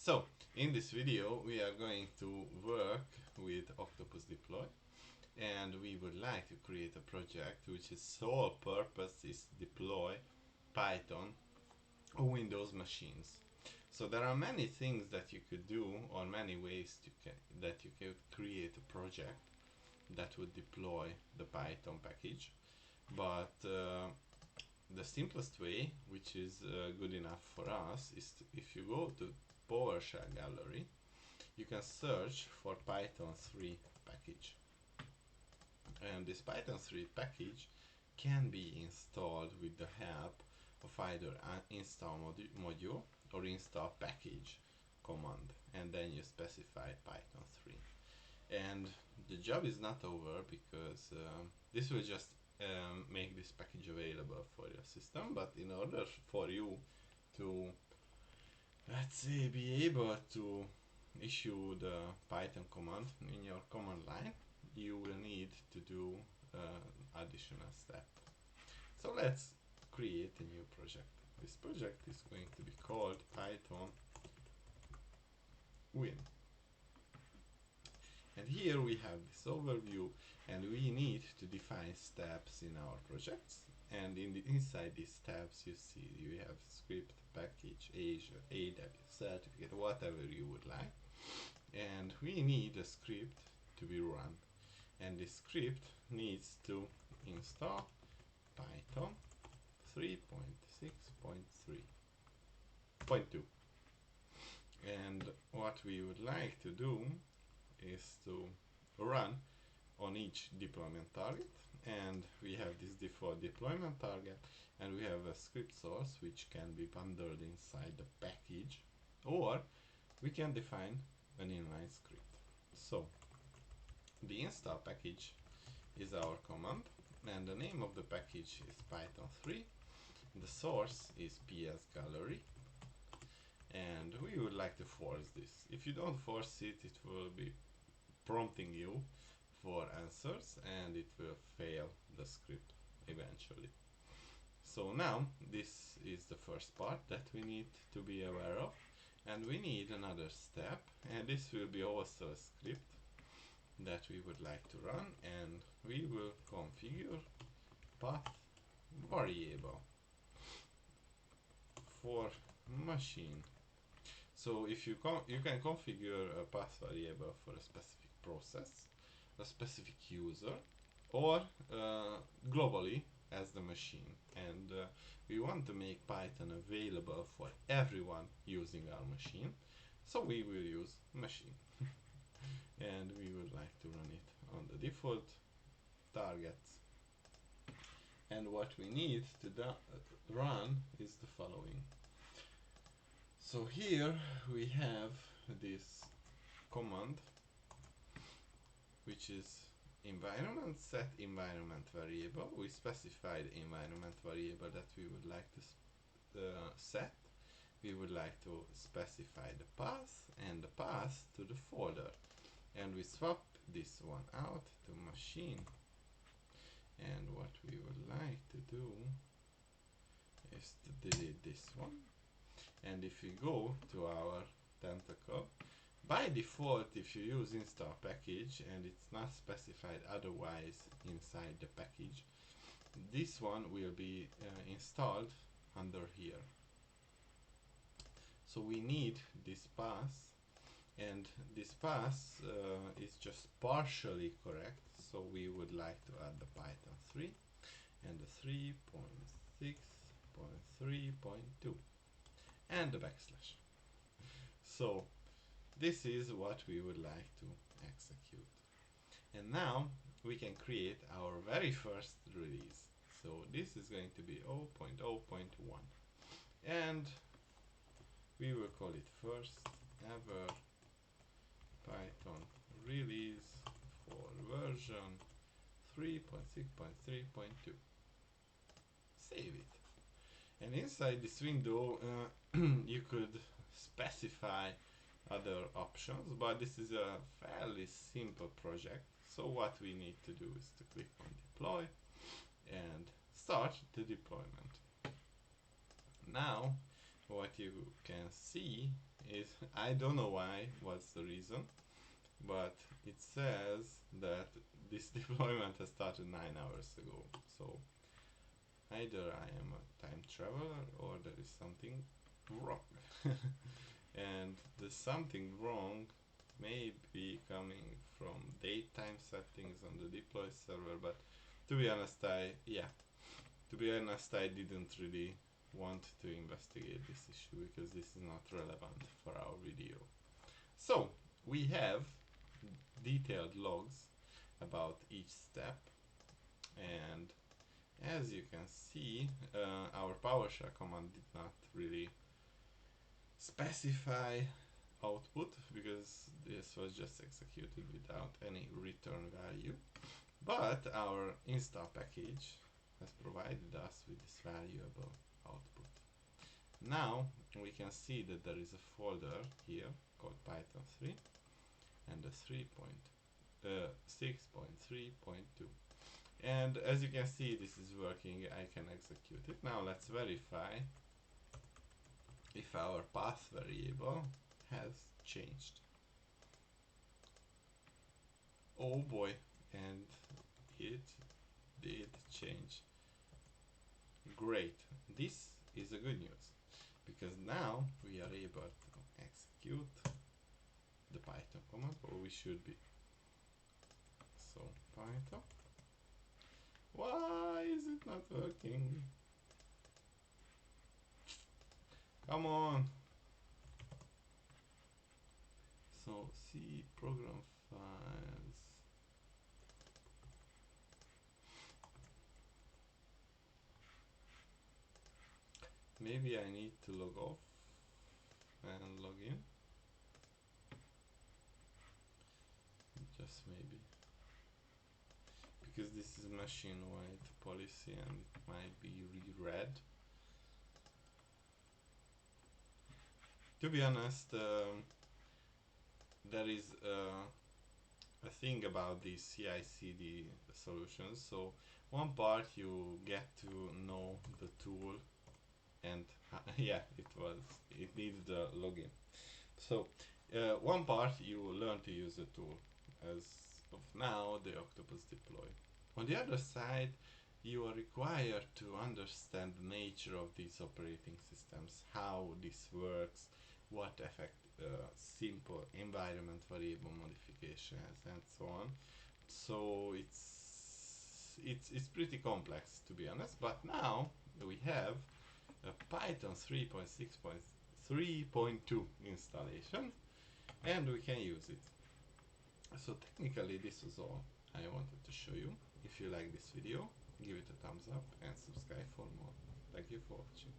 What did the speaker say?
So, in this video we are going to work with Octopus Deploy, and we would like to create a project which is sole purpose is deploy Python on Windows machines. So there are many things that you could do, or many ways that you could create a project that would deploy the Python package, but the simplest way, which is good enough for us, is if you go to PowerShell gallery, you can search for Python 3 package. And this Python 3 package can be installed with the help of either an install module or install package command, and then you specify Python 3. And the job is not over, because this will just make this package available for your system. But in order for you to, let's say, be able to issue the Python command in your command line, you will need to do additional step. So let's create a new project. This project is going to be called Python Win. And here we have this overview, and we need to define steps in our projects. And inside these steps, you see you have script, package, Azure, AWS certificate, whatever you would like. And we need a script to be run. And this script needs to install Python 3.6.3.2. And what we would like to do is to run on each deployment target, and we have this default deployment target, and we have a script source which can be bundled inside the package, or we can define an inline script. So the install package is our command, and the name of the package is Python 3. The source is PS Gallery, and we would like to force this. If you don't force it, it will be prompting you for answers, and it will fail the script eventually. So now this is the first part that we need to be aware of, and we need another step, and this will be also a script that we would like to run, and we will configure path variable for machine. So if you can configure a path variable for a specific process, a specific user, or globally as the machine. And we want to make Python available for everyone using our machine, so we will use machine. And we would like to run it on the default targets. And what we need to run is the following. So here we have this command, which is environment set environment variable. We specify the environment variable that we would like to set. We would like to specify the path and the path to the folder, and we swap this one out to machine. And what we would like to do is to delete this one. And if we go to our tentacle, by default, if you use install package and it's not specified otherwise inside the package, this one will be installed under here. So we need this path, and this path is just partially correct, so we would like to add the Python 3 and the 3.6.3.2 and the backslash. So this is what we would like to execute. And now we can create our very first release. So this is going to be 0.0.1, and we will call it first ever Python release for version 3.6.3.2. Save it. And inside this window you could specify other options, but this is a fairly simple project. So what we need to do is to click on deploy and start the deployment. Now what you can see is, I don't know why, what's the reason, but it says that this deployment has started 9 hours ago. So either I am a time traveler or there is something wrong. And the something wrong may be coming from daytime settings on the deploy server, but to be honest, I didn't really want to investigate this issue because this is not relevant for our video. So we have detailed logs about each step, and as you can see, our PowerShell command did not really specify output because this was just executed without any return value, but our install package has provided us with this valuable output. Now we can see that there is a folder here called Python 3 and the 6.3.2, and as you can see, this is working. I can execute it. Now let's verify if our path variable has changed. Oh boy, and it did change. Great, this is a good news, because now we are able to execute the Python command, or we should be. So Python, why is it not working? Come on. So C program files. Maybe I need to log off and log in. Just maybe. Because this is machine-wide policy and it might be reread. To be honest, there is a thing about these CI/CD solutions. So one part you get to know the tool, and yeah, it needs the login. So one part you learn to use the tool, as of now the Octopus deploy. On the other side, you are required to understand the nature of these operating systems, how this works, what affect simple environment variable modifications, and so on. So it's pretty complex, to be honest. But now we have a Python 3.6.3.2 installation, and we can use it. So technically this was all I wanted to show you. If you like this video, give it a thumbs up and subscribe for more. Thank you for watching.